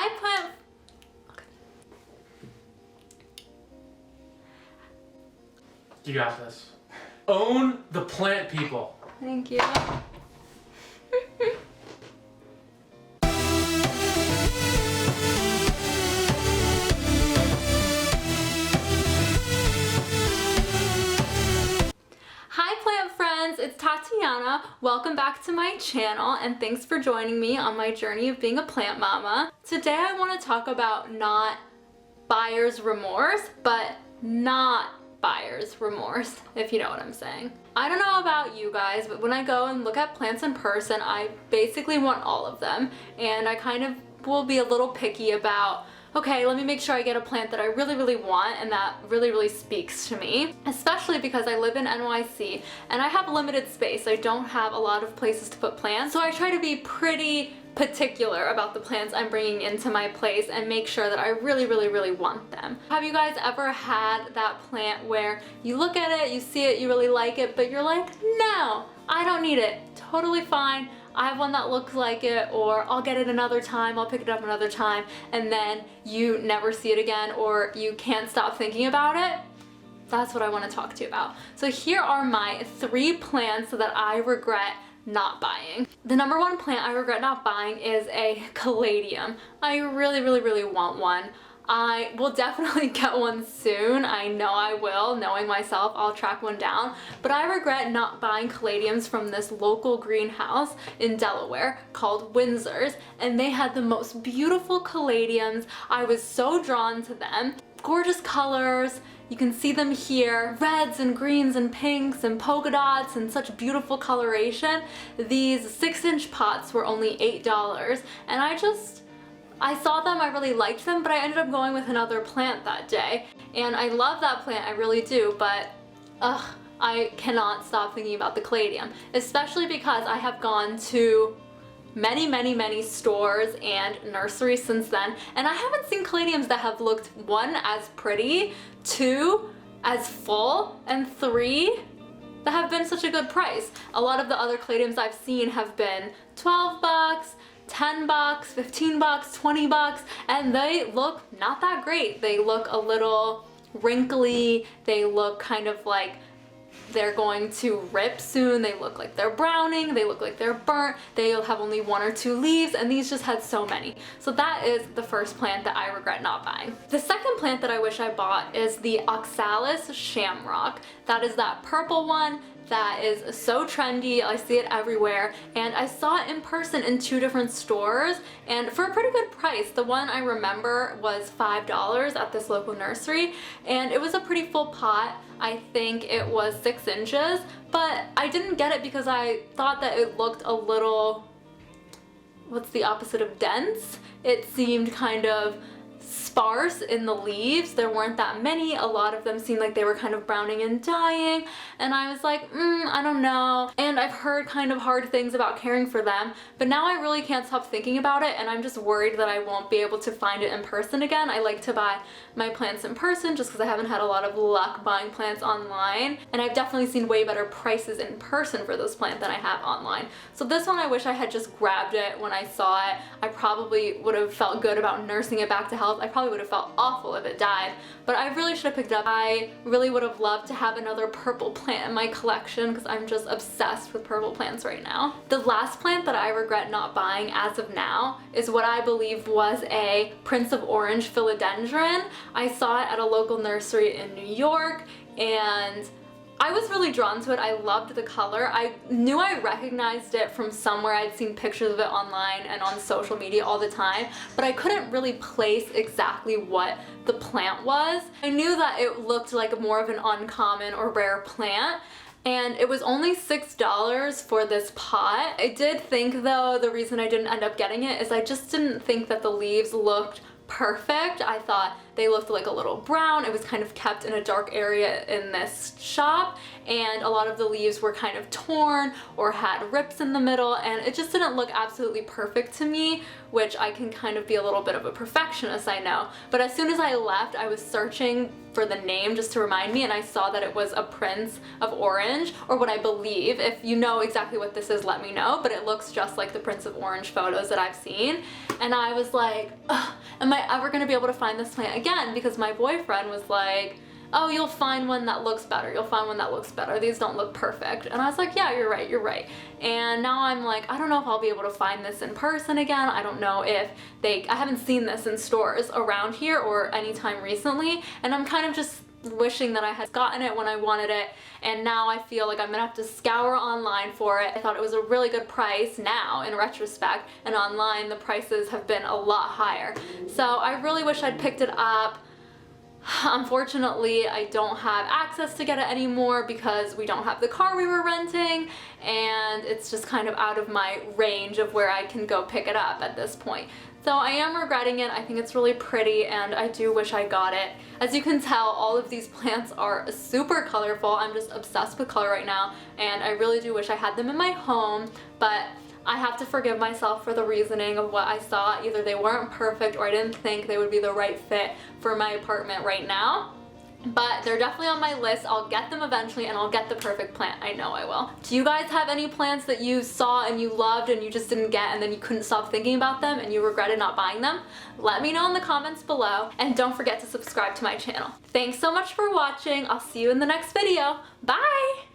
Hi, plant. Okay. You got this. Own the plant, people. Thank you. Hi plant friends, it's Tatiana. Welcome back to my channel and thanks for joining me on my journey of being a plant mama. Today I want to talk about not buyer's remorse, but not buyer's remorse, if you know what I'm saying. I don't know about you guys, but when I go and look at plants in person, I basically want all of them, and I kind of will be a little picky about, okay, let me make sure I get a plant that I really want and that really speaks to me, especially because I live in NYC and I have limited space. I don't have a lot of places to put plants, so I try to be pretty particular about the plants I'm bringing into my place and make sure that I really want them. Have you guys ever had that plant where you look at it, you see it, you really like it, but you're like, no, I don't need it, totally fine, I have one that looks like it, or I'll get it another time, I'll pick it up another time, and then you never see it again, or you can't stop thinking about it? That's what I want to talk to you about. So here are my 3 plants that I regret not buying. The number 1 plant I regret not buying is a Caladium. I really want one. I will definitely get one soon. I know I will. Knowing myself, I'll track one down. But I regret not buying Caladiums from this local greenhouse in Delaware called Windsor's, and they had the most beautiful Caladiums. I was so drawn to them. Gorgeous colors. You can see them here, reds and greens and pinks and polka dots and such beautiful coloration. These 6-inch pots were only $8, and I saw them, I really liked them, but I ended up going with another plant that day. And I love that plant, I really do, but I cannot stop thinking about the Caladium, especially because I have gone to many stores and nurseries since then, and I haven't seen Caladiums that have looked, 1, as pretty, 2, as full, and 3, that have been such a good price. A lot of the other Caladiums I've seen have been $12, $10, $15, $20, and they look not that great. They look a little wrinkly, they look kind of like they're going to rip soon, they look like they're browning, they look like they're burnt, they'll have only 1 or 2 leaves, and these just had so many. So that is the first plant that I regret not buying. The second plant that I wish I bought is the Oxalis Shamrock. That is that purple one that is so trendy. I see it everywhere, and I saw it in person in 2 different stores and for a pretty good price. The one I remember was $5 at this local nursery, and it was a pretty full pot. I think it was 6 inches, but I didn't get it because I thought that it looked a little, what's the opposite of dense? It seemed kind of sparse in the leaves. There weren't that many. A lot of them seemed like they were kind of browning and dying, and I was like, I don't know. And I've heard kind of hard things about caring for them, but now I really can't stop thinking about it, and I'm just worried that I won't be able to find it in person again. I like to buy my plants in person just because I haven't had a lot of luck buying plants online, and I've definitely seen way better prices in person for those plants than I have online. So this one, I wish I had just grabbed it when I saw it. I probably would have felt good about nursing it back to health. I probably would have felt awful if it died, but I really should have picked it up. I really would have loved to have another purple plant in my collection because I'm just obsessed with purple plants right now. The last plant that I regret not buying as of now is what I believe was a Prince of Orange Philodendron. I saw it at a local nursery in New York, and I was really drawn to it. I loved the color. I knew I recognized it from somewhere. I'd seen pictures of it online and on social media all the time, but I couldn't really place exactly what the plant was. I knew that it looked like more of an uncommon or rare plant, and it was only $6 for this pot. I did think, though, the reason I didn't end up getting it is I just didn't think that the leaves looked perfect. I thought they looked like a little brown. It was kind of kept in a dark area in this shop, and a lot of the leaves were kind of torn or had rips in the middle, and it just didn't look absolutely perfect to me, which I can kind of be a little bit of a perfectionist, I know. But as soon as I left, I was searching for the name just to remind me, and I saw that it was a Prince of Orange, or what I believe. If you know exactly what this is, let me know, but it looks just like the Prince of Orange photos that I've seen. And I was like, ugh, am I ever gonna be able to find this plant again? Because my boyfriend was like, oh, you'll find one that looks better. You'll find one that looks better. These don't look perfect. And I was like, yeah, you're right, you're right. And now I'm like, I don't know if I'll be able to find this in person again. I don't know if I haven't seen this in stores around here or anytime recently. And I'm kind of just wishing that I had gotten it when I wanted it, and now I feel like I'm gonna have to scour online for it. I thought it was a really good price now in retrospect, and online the prices have been a lot higher. So I really wish I'd picked it up. Unfortunately, I don't have access to get it anymore because we don't have the car we were renting, and it's just kind of out of my range of where I can go pick it up at this point. So I am regretting it. I think it's really pretty, and I do wish I got it. As you can tell, all of these plants are super colorful. I'm just obsessed with color right now, and I really do wish I had them in my home, but I have to forgive myself for the reasoning of what I saw. Either they weren't perfect or I didn't think they would be the right fit for my apartment right now. But they're definitely on my list. I'll get them eventually, and I'll get the perfect plant. I know I will. Do you guys have any plants that you saw and you loved and you just didn't get, and then you couldn't stop thinking about them and you regretted not buying them? Let me know in the comments below, and don't forget to subscribe to my channel. Thanks so much for watching. I'll see you in the next video. Bye!